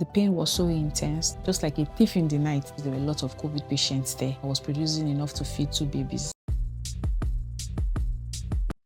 The pain was so intense, just like a thief in the night. There were a lot of COVID patients there. I was producing enough to feed 2 babies.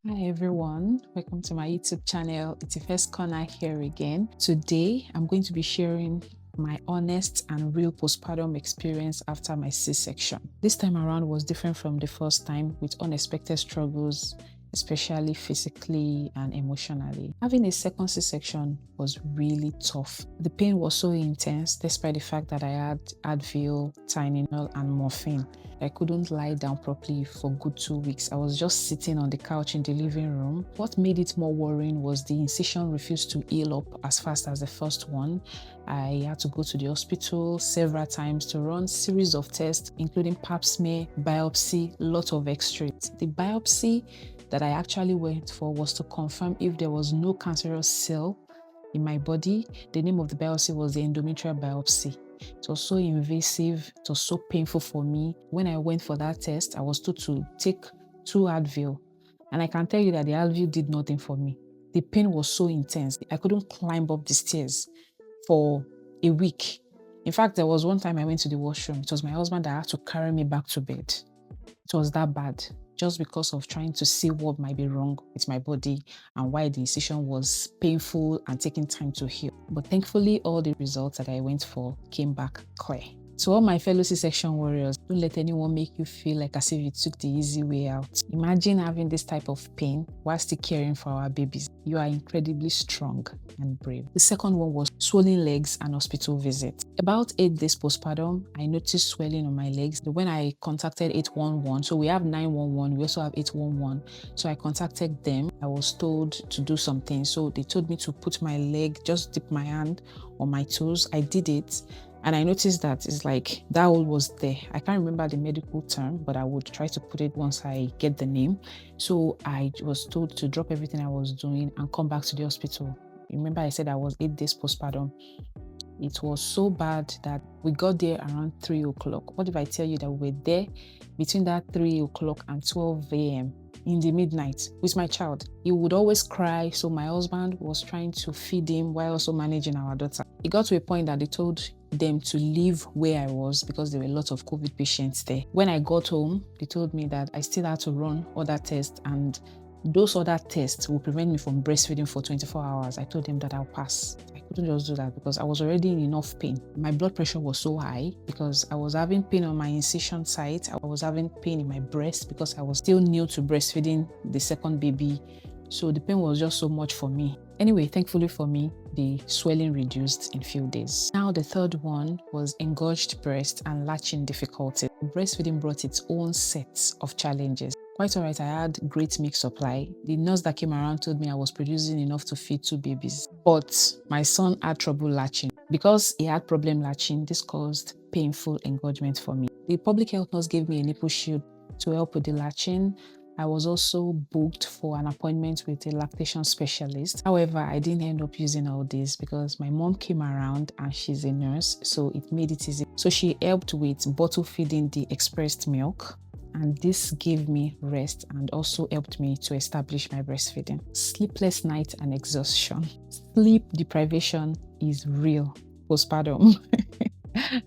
Hi everyone, welcome to my YouTube channel. It's Ifes Corner here again. Today, I'm going to be sharing my honest and real postpartum experience after my C-section. This time around was different from the first time, with unexpected struggles, especially physically and emotionally. Having a second C-section was really tough. The pain was so intense despite the fact that I had Advil, Tylenol and morphine. I couldn't lie down properly for good 2 weeks. I was just sitting on the couch in the living room. What made it more worrying was the incision refused to heal up as fast as the first one. I had to go to the hospital several times to run series of tests, including pap smear, biopsy, lot of x-rays. The biopsy that I actually went for was to confirm if there was no cancerous cell in my body. The name of the biopsy was the endometrial biopsy. It was so invasive, it was so painful for me. When I went for that test, I was told to take 2 Advil. And I can tell you that the Advil did nothing for me. The pain was so intense. I couldn't climb up the stairs for a week. In fact, there was one time I went to the washroom. It was my husband that had to carry me back to bed. It was that bad, just because of trying to see what might be wrong with my body and why the incision was painful and taking time to heal. But thankfully, all the results that I went for came back clear. To all my fellow C-section warriors, don't let anyone make you feel like as if you took the easy way out. Imagine having this type of pain while still caring for our babies. You are incredibly strong and brave. The second one was swollen legs and hospital visit. About 8 days postpartum, I noticed swelling on my legs. When I contacted 811, so we have 911, we also have 811. So I contacted them. I was told to do something. So they told me to put my leg, just dip my hand on my toes. I did it. And I noticed that it's like that hole was there. I can't remember the medical term, but I would try to put it once I get the name. So I was told to drop everything I was doing and come back to the hospital. Remember I said I was 8 days postpartum. It was so bad that we got there around 3 o'clock. What if I tell you that we were there between that 3 o'clock and 12 a.m. in the midnight with my child? He would always cry, so my husband was trying to feed him while also managing our daughter. It got to a point that they told them to leave where I was because there were a lot of COVID patients there. When I got home, they told me that I still had to run other tests, and those other tests will prevent me from breastfeeding for 24 hours. I told them that I'll pass. I couldn't just do that because I was already in enough pain. My blood pressure was so high because I was having pain on my incision site. I was having pain in my breast because I was still new to breastfeeding the second baby. So the pain was just so much for me. Anyway, thankfully for me, the swelling reduced in a few days. Now the third one was engorged breast and latching difficulty. Breastfeeding brought its own sets of challenges. Quite alright, I had great milk supply. The nurse that came around told me I was producing enough to feed 2 babies. But my son had trouble latching. Because he had problem latching, this caused painful engorgement for me. The public health nurse gave me a nipple shield to help with the latching. I was also booked for an appointment with a lactation specialist. However, I didn't end up using all this because my mom came around and she's a nurse, so it made it easy. So she helped with bottle feeding the expressed milk, and this gave me rest and also helped me to establish my breastfeeding. Sleepless nights and exhaustion. Sleep deprivation is real postpartum.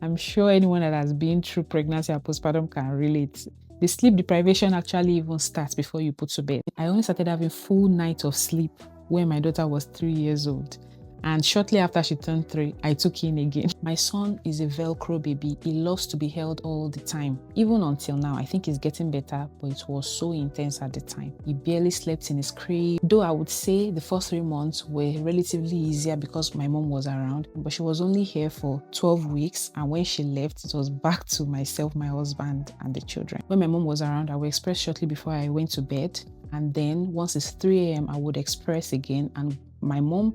I'm sure anyone that has been through pregnancy or postpartum can relate. The sleep deprivation actually even starts before you put to bed. I only started having full nights of sleep when my daughter was 3 years old. And shortly after she turned 3, I took in again. My son is a Velcro baby. He loves to be held all the time. Even until now, I think he's getting better, but it was so intense at the time. He barely slept in his crib. Though I would say the first 3 months were relatively easier because my mom was around, but she was only here for 12 weeks. And when she left, it was back to myself, my husband, and the children. When my mom was around, I would express shortly before I went to bed. And then once it's 3 a.m., I would express again. And my mom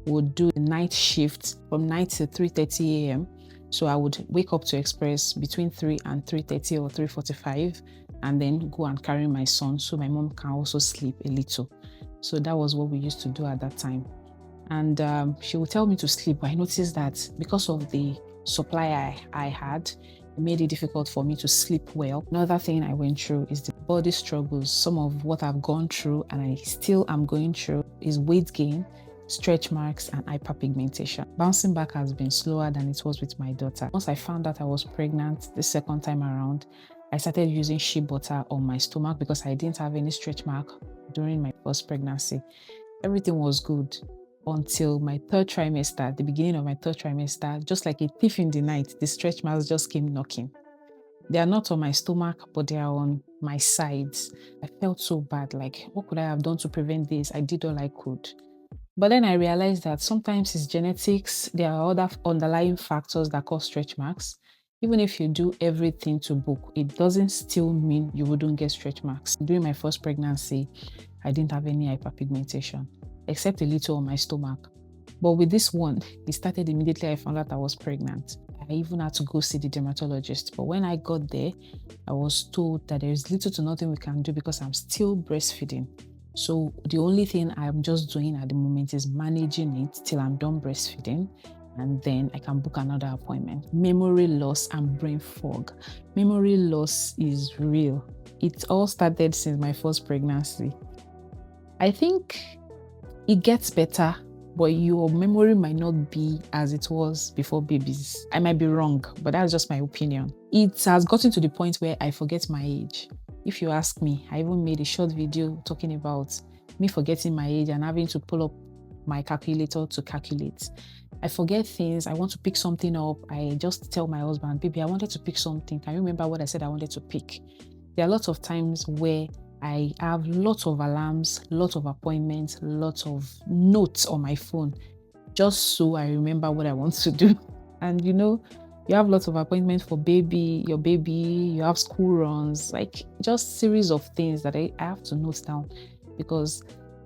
would do the night shift from 9 to 3:30 a.m. So I would wake up to express between 3 and 3:30 or 3:45 and then go and carry my son so my mom can also sleep a little. So that was what we used to do at that time. And she would tell me to sleep, but I noticed that because of the supply I had, it made it difficult for me to sleep well. Another thing I went through is the body struggles. Some of what I've gone through and I still am going through is weight gain, stretch marks, and hyperpigmentation. Bouncing back has been slower than it was with my daughter. Once I found out I was pregnant the second time around, I started using shea butter on my stomach because I didn't have any stretch mark during my first pregnancy. Everything was good until my third trimester, the beginning of my third trimester. Just like a thief in the night, the stretch marks just came knocking. They are not on my stomach, but they are on my sides. I felt so bad, like, what could I have done to prevent this? I did all I could. But then I realized that sometimes it's genetics. There are other underlying factors that cause stretch marks. Even if you do everything to book, it doesn't still mean you wouldn't get stretch marks. During my first pregnancy, I didn't have any hyperpigmentation, except a little on my stomach. But with this one, it started immediately I found out I was pregnant. I even had to go see the dermatologist. But when I got there, I was told that there is little to nothing we can do because I'm still breastfeeding. So the only thing I'm just doing at the moment is managing it till I'm done breastfeeding, and then I can book another appointment. Memory loss and brain fog. Memory loss is real. It all started since my first pregnancy. I think it gets better, but your memory might not be as it was before babies. I might be wrong, but that's just my opinion. It has gotten to the point where I forget my age. If you ask me, I even made a short video talking about me forgetting my age and having to pull up my calculator to calculate. I forget things. I want to pick something up. I just tell my husband, baby, I wanted to pick something. Can you remember what I said I wanted to pick? There are lots of times where I have lots of alarms, lots of appointments, lots of notes on my phone, just so I remember what I want to do. And you have lots of appointments for your baby, you have school runs, like just series of things that I have to note down, because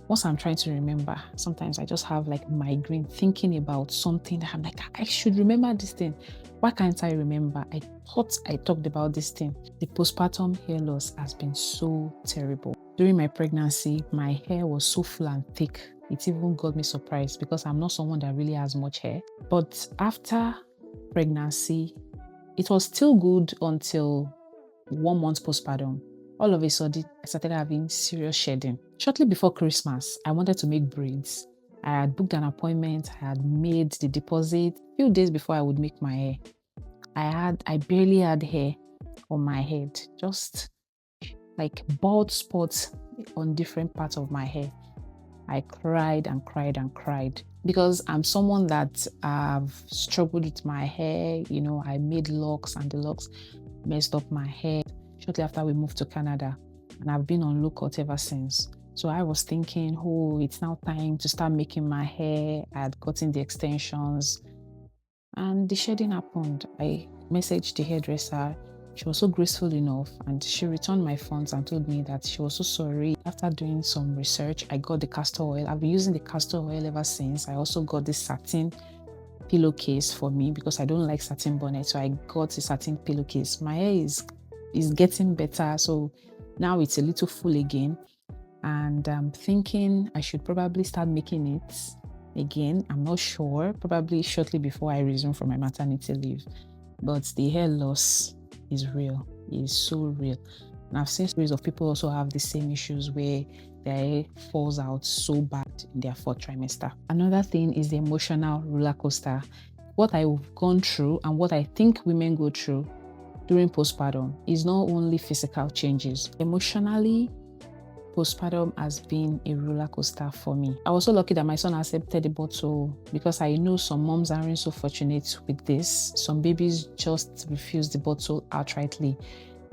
once I'm trying to remember, sometimes I just have like migraine thinking about something that I'm like, I should remember this thing. Why can't I remember? I thought I talked about this thing. The postpartum hair loss has been so terrible. During my pregnancy, my hair was so full and thick. It even got me surprised because I'm not someone that really has much hair. But after pregnancy, it was still good until 1 month postpartum. All of a sudden, I started having serious shedding. Shortly before Christmas, I wanted to make braids. I had booked an appointment, I had made the deposit a few days before I would make my hair. I barely had hair on my head, just like bald spots on different parts of my hair. I cried and cried and cried because I'm someone that I've struggled with my hair. I made locks and the locks messed up my hair shortly after we moved to Canada, and I've been on low cut ever since. So I was thinking, it's now time to start making my hair. I had gotten the extensions and the shedding happened. I messaged the hairdresser. She was so graceful enough, and she returned my funds and told me that she was so sorry. After doing some research, I got the castor oil. I've been using the castor oil ever since. I also got this satin pillowcase for me because I don't like satin bonnet, so I got a satin pillowcase. My hair is getting better, so now it's a little full again, and I'm thinking I should probably start making it again. I'm not sure, probably shortly before I resume from my maternity leave. But the hair loss is real. It is so real. And I've seen stories of people also have the same issues where their hair falls out so bad in their fourth trimester. Another thing is the emotional roller coaster. What I've gone through and what I think women go through during postpartum is not only physical changes. Emotionally, postpartum has been a roller coaster for me. I was so lucky that my son accepted the bottle because I know some moms aren't so fortunate with this. Some babies just refuse the bottle outrightly.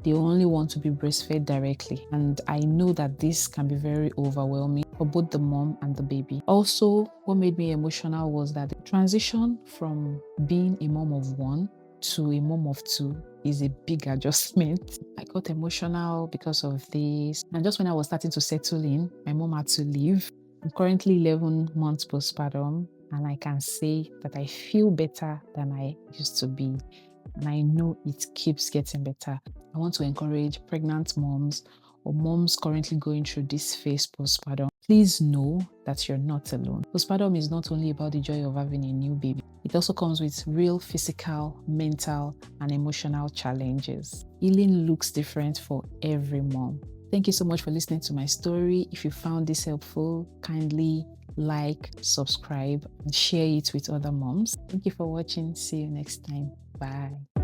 They only want to be breastfed directly. And I know that this can be very overwhelming for both the mom and the baby. Also, what made me emotional was that the transition from being a mom of one to a mom of two is a big adjustment. I got emotional because of this. And just when I was starting to settle in, my mom had to leave. I'm currently 11 months postpartum, and I can say that I feel better than I used to be. And I know it keeps getting better. I want to encourage pregnant moms or moms currently going through this phase postpartum. Please know that you're not alone. Postpartum is not only about the joy of having a new baby. It also comes with real physical, mental, and emotional challenges. Healing looks different for every mom. Thank you so much for listening to my story. If you found this helpful, kindly like, subscribe, and share it with other moms. Thank you for watching. See you next time. Bye.